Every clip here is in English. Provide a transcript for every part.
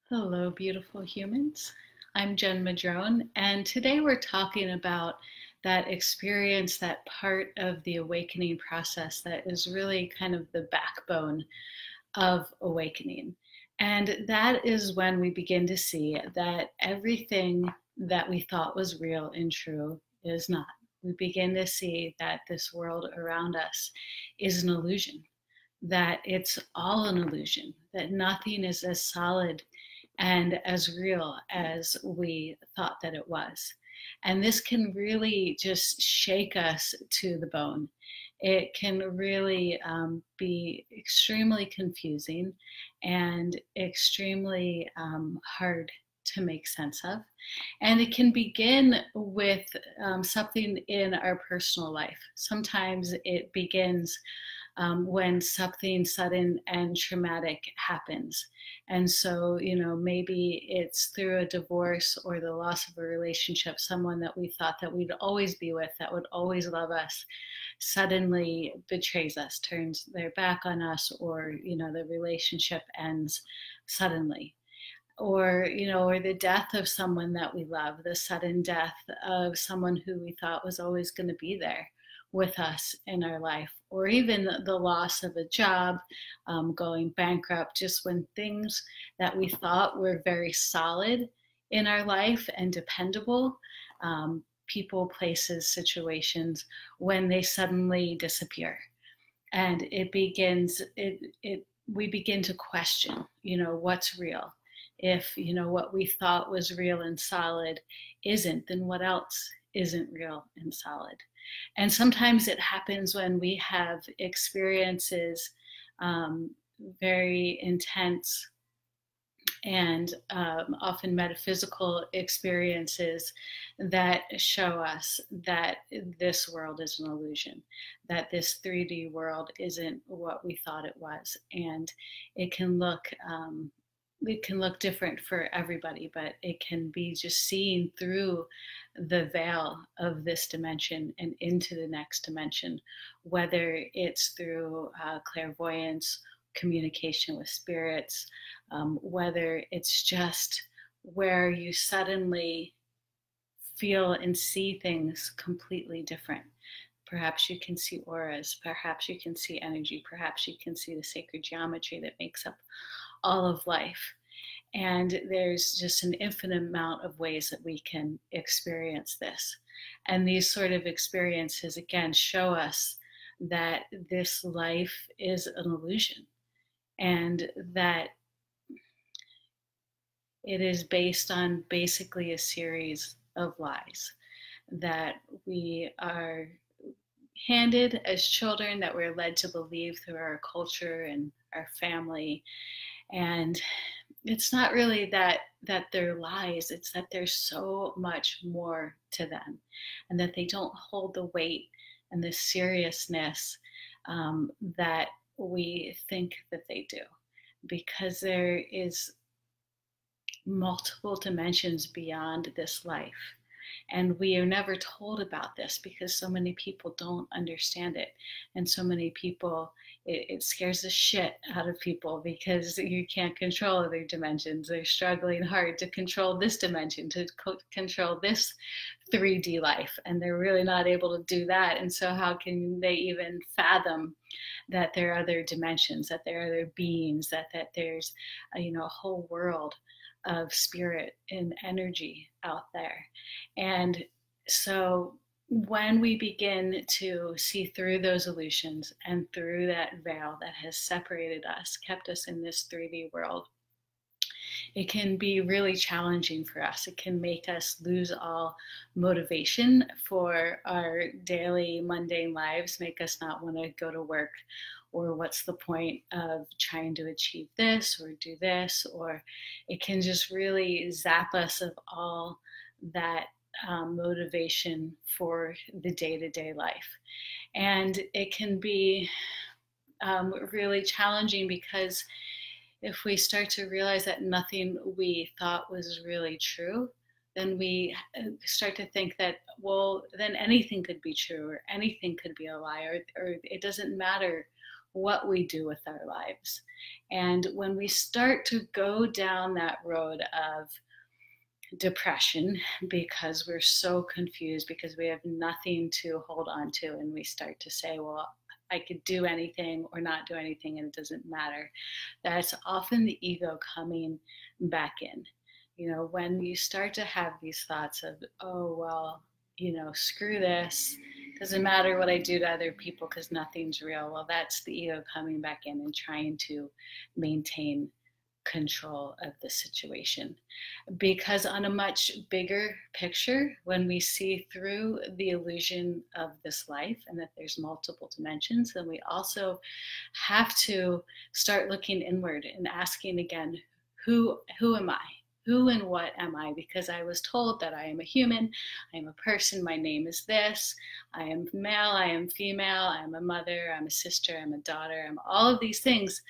Hello, beautiful humans. I'm Jen Madrone, and today we're talking about that experience, that part of the awakening process that is really kind of the backbone of awakening. And that is when we begin to see that everything that we thought was real and true is not. We begin to see that this world around us is an illusion, that it's all an illusion, that nothing is as solid and as real as we thought that it was. And this can really just shake us to the bone. It can really be extremely confusing and extremely hard to make sense of. And it can begin with something in our personal life. Sometimes it begins when something sudden and traumatic happens. And so, maybe it's through a divorce or the loss of a relationship, someone that we thought that we'd always be with, that would always love us, suddenly betrays us, turns their back on us, or, the relationship ends suddenly. Or the death of someone that we love, the sudden death of someone who we thought was always going to be there with us in our life, or even the loss of a job, going bankrupt, just when things that we thought were very solid in our life and dependable, people, places, situations, when they suddenly disappear. And we begin to question, what's real. If, what we thought was real and solid isn't, then what else isn't real and solid? And sometimes it happens when we have experiences, very intense and often metaphysical experiences that show us that this world is an illusion, that this 3D world isn't what we thought it was. And it can look different for everybody, but it can be just seeing through the veil of this dimension and into the next dimension, whether it's through clairvoyance, communication with spirits, whether it's just where you suddenly feel and see things completely different. Perhaps you can see auras, perhaps you can see energy, perhaps you can see the sacred geometry that makes up all of life. And there's just an infinite amount of ways that we can experience this. And these sort of experiences, again, show us that this life is an illusion and that it is based on basically a series of lies that we are handed as children, that we're led to believe through our culture and our family. And it's not really that they're lies, it's that there's so much more to them, and that they don't hold the weight and the seriousness that we think that they do, because there is multiple dimensions beyond this life. And we are never told about this because so many people don't understand it. And so many people, it scares the shit out of people because you can't control other dimensions. They're struggling hard to control this dimension, to control this 3D life. And they're really not able to do that. And so, how can they even fathom that there are other dimensions, that there are other beings, that there's a whole world of spirit and energy out there? And so when we begin to see through those illusions and through that veil that has separated us, kept us in this 3D world, it can be really challenging for us. It can make us lose all motivation for our daily mundane lives, make us not want to go to work, or what's the point of trying to achieve this or do this, or it can just really zap us of all that motivation for the day-to-day life. And it can be really challenging because if we start to realize that nothing we thought was really true, then we start to think that, well, then anything could be true, or anything could be a lie, or it doesn't matter what we do with our lives. And when we start to go down that road of depression because we're so confused, because we have nothing to hold on to, and we start to say, well, I could do anything or not do anything and it doesn't matter, that's often the ego coming back in. You know, when you start to have these thoughts of, oh, well, you know, screw this, doesn't matter what I do to other people because nothing's real. Well, that's the ego coming back in and trying to maintain control of the situation. Because on a much bigger picture, when we see through the illusion of this life and that there's multiple dimensions, then we also have to start looking inward and asking again, who am I? Who and what am I? Because I was told that I am a human, I am a person, my name is this, I am male, I am female, I'm a mother, I'm a sister, I'm a daughter, I'm all of these things.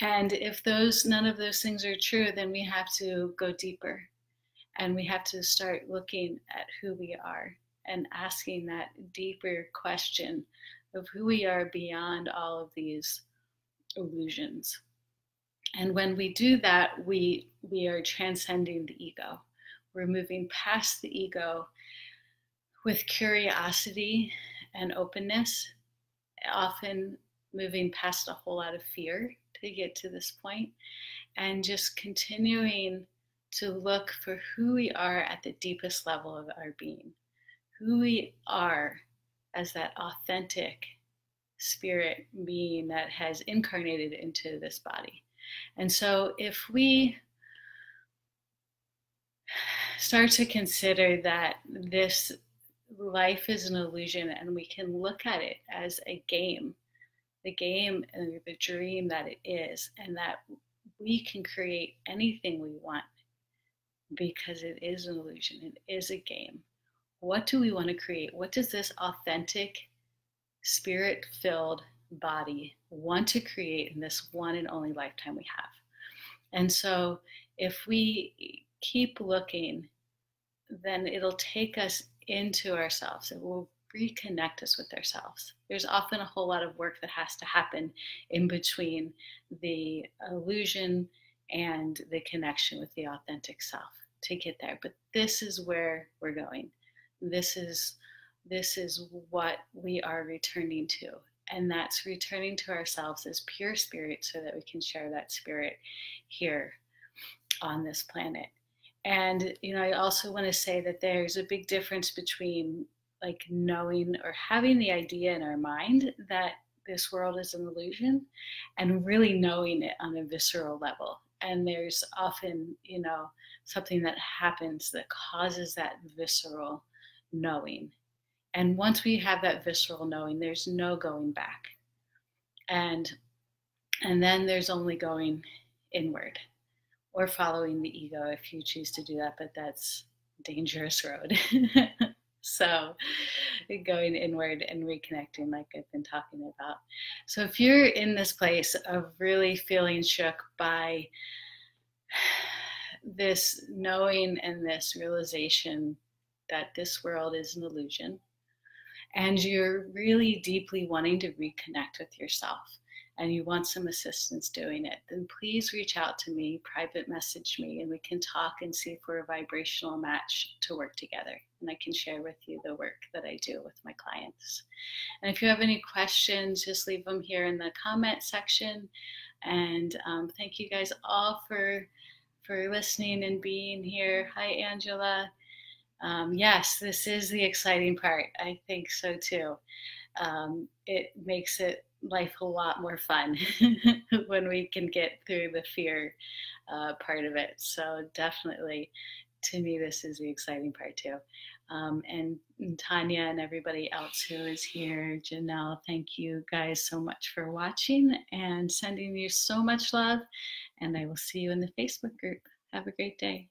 And if none of those things are true, then we have to go deeper and we have to start looking at who we are and asking that deeper question of who we are beyond all of these illusions. And when we do that, we are transcending the ego. We're moving past the ego with curiosity and openness, often moving past a whole lot of fear to get to this point, and just continuing to look for who we are at the deepest level of our being, who we are as that authentic spirit being that has incarnated into this body. And so if we start to consider that this life is an illusion and we can look at it as a game, the game and the dream that it is, and that we can create anything we want because it is an illusion, it is a game. What do we want to create? What does this authentic, spirit-filled body want to create in this one and only lifetime we have? And so if we keep looking, then it'll take us into ourselves. It will reconnect us with ourselves. There's often a whole lot of work that has to happen in between the illusion and the connection with the authentic self to get there. But this is where we're going. This is what we are returning to. And that's returning to ourselves as pure spirit so that we can share that spirit here on this planet. And, you know, I also want to say that there's a big difference between like knowing or having the idea in our mind that this world is an illusion and really knowing it on a visceral level. And there's often, you know, something that happens that causes that visceral knowing. And once we have that visceral knowing, there's no going back. And then there's only going inward or following the ego if you choose to do that, but that's a dangerous road. So going inward and reconnecting like I've been talking about. So if you're in this place of really feeling shook by this knowing and this realization that this world is an illusion, and you're really deeply wanting to reconnect with yourself, and you want some assistance doing it, then please reach out to me, private message me, and we can talk and see if we're a vibrational match to work together. And I can share with you the work that I do with my clients. And if you have any questions, just leave them here in the comment section. And thank you guys all for listening and being here. Hi, Angela. Yes, this is the exciting part. I think so too. It makes life a lot more fun when we can get through the fear part of it. So definitely, to me, this is the exciting part too. And Tanya and everybody else who is here, Janelle, thank you guys so much for watching and sending you so much love. And I will see you in the Facebook group. Have a great day.